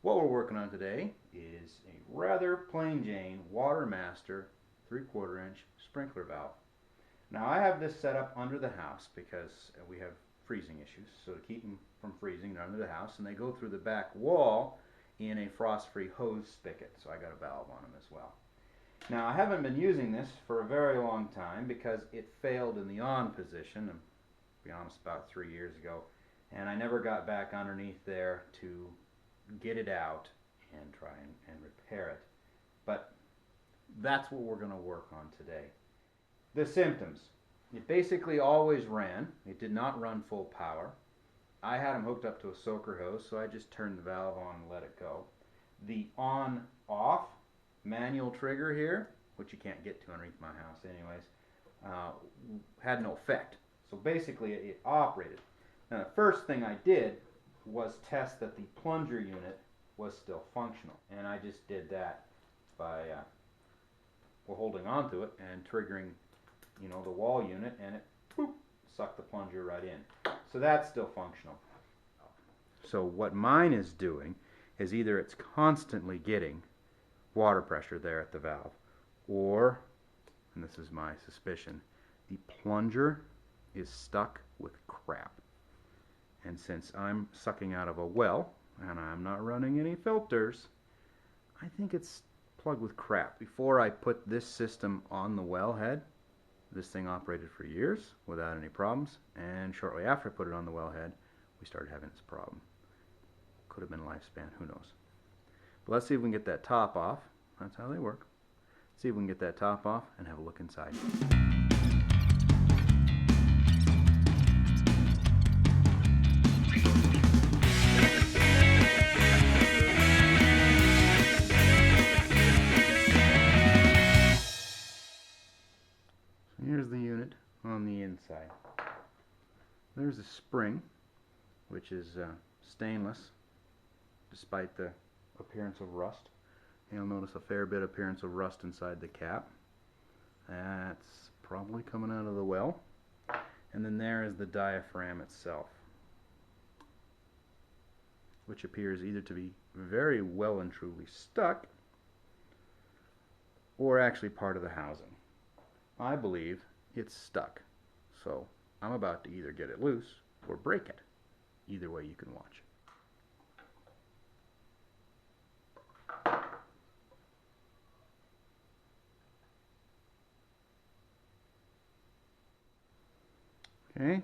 What we're working on today is a rather plain Jane Watermaster 3/4 inch sprinkler valve. Now I have this set up under the house because we have freezing issues, so to keep them from freezing they're under the house, and they go through the back wall in a frost-free hose spigot, so I got a valve on them as well. Now I haven't been using this for a very long time because it failed in the on position, to be honest, about 3 years ago, and I never got back underneath there to get it out and try and repair it. But that's what we're going to work on today. The symptoms. It basically always ran. It did not run full power. I had them hooked up to a soaker hose, so I just turned the valve on and let it go. The on-off manual trigger here, which you can't get to underneath my house anyways, had no effect. So basically it operated. Now the first thing I did was test that the plunger unit was still functional, and I just did that by holding onto it and triggering, the wall unit, and it boop, sucked the plunger right in. So that's still functional. So what mine is doing is either it's constantly getting water pressure there at the valve, or, and this is my suspicion, the plunger is stuck with crap. And since I'm sucking out of a well, and I'm not running any filters, I think it's plugged with crap. Before I put this system on the wellhead, this thing operated for years without any problems, and shortly after I put it on the wellhead, we started having this problem. Could have been lifespan, who knows. But let's see if we can get that top off. That's how they work. See if we can get that top off and have a look inside. Here's the unit on the inside. There's a spring, which is stainless, despite the appearance of rust. You'll notice a fair bit of appearance of rust inside the cap. That's probably coming out of the well. And then there is the diaphragm itself, which appears either to be very well and truly stuck, or actually part of the housing. I believe it's stuck, so I'm about to either get it loose or break it. Either way you can watch. Okay,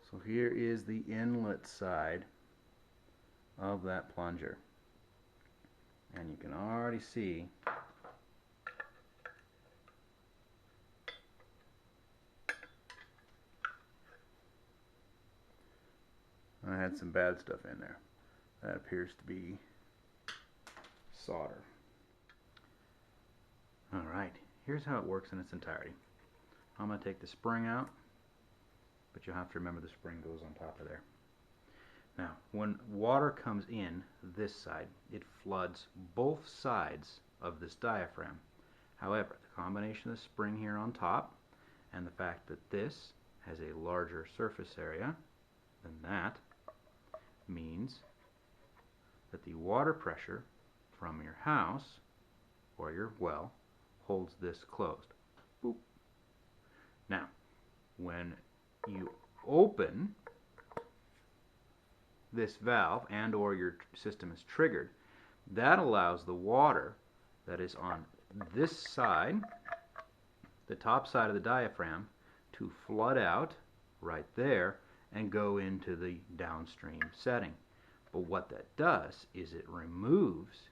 so here is the inlet side of that plunger, and you can already see I had some bad stuff in there. That appears to be solder. Alright, here's how it works in its entirety. I'm going to take the spring out, but you'll have to remember the spring goes on top of there. Now, when water comes in this side, it floods both sides of this diaphragm. However, the combination of the spring here on top and the fact that this has a larger surface area than that means that the water pressure from your house or your well holds this closed. Boop. Now, when you open this valve and or your system is triggered, that allows the water that is on this side, the top side of the diaphragm, to flood out right there and go into the downstream setting. But what that does is it removes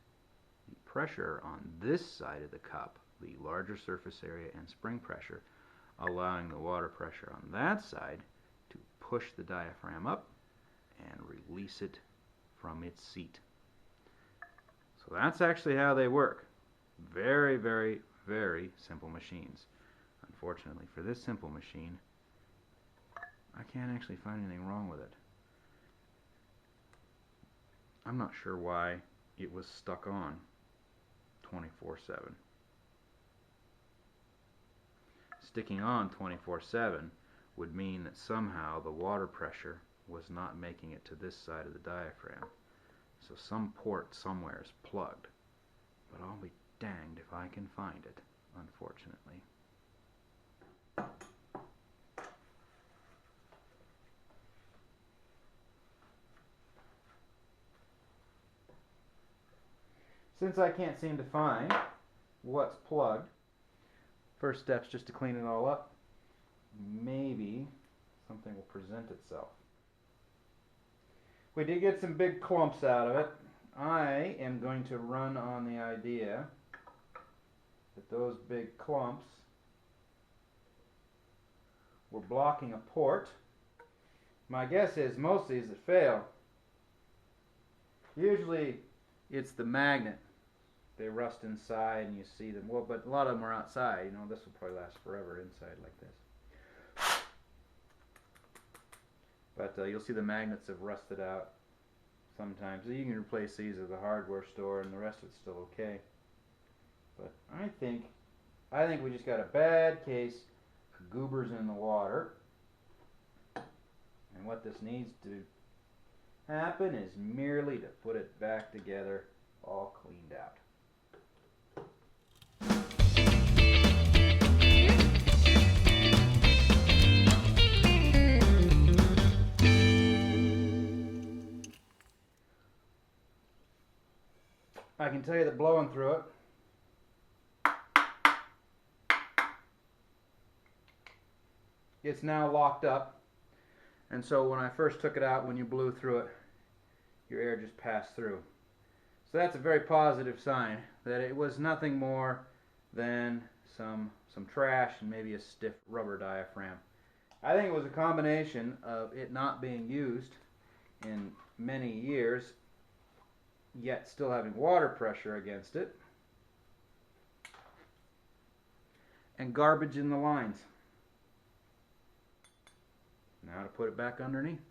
the pressure on this side of the cup, the larger surface area and spring pressure, allowing the water pressure on that side to push the diaphragm up and release it from its seat. So that's actually how they work. Very, very, very simple machines. Unfortunately for this simple machine, I can't actually find anything wrong with it. I'm not sure why it was stuck on 24/7. Sticking on 24/7 would mean that somehow the water pressure was not making it to this side of the diaphragm. So some port somewhere is plugged. But I'll be danged if I can find it, unfortunately. Since I can't seem to find what's plugged, first step's just to clean it all up. Maybe something will present itself. We did get some big clumps out of it. I am going to run on the idea that those big clumps were blocking a port. My guess is most of these that fail, usually it's the magnet. They rust inside and you see them. Well, but a lot of them are outside. You know, this will probably last forever inside like this. But you'll see the magnets have rusted out sometimes. You can replace these at the hardware store and the rest of it's still okay. But I think we just got a bad case of goobers in the water. And what this needs to happen is merely to put it back together all cleaned out. I can tell you that blowing through it, it's now locked up, and so when I first took it out, when you blew through it, your air just passed through. So that's a very positive sign that it was nothing more than some trash and maybe a stiff rubber diaphragm. I think it was a combination of it not being used in many years, yet still having water pressure against it, and garbage in the lines. Now to put it back underneath.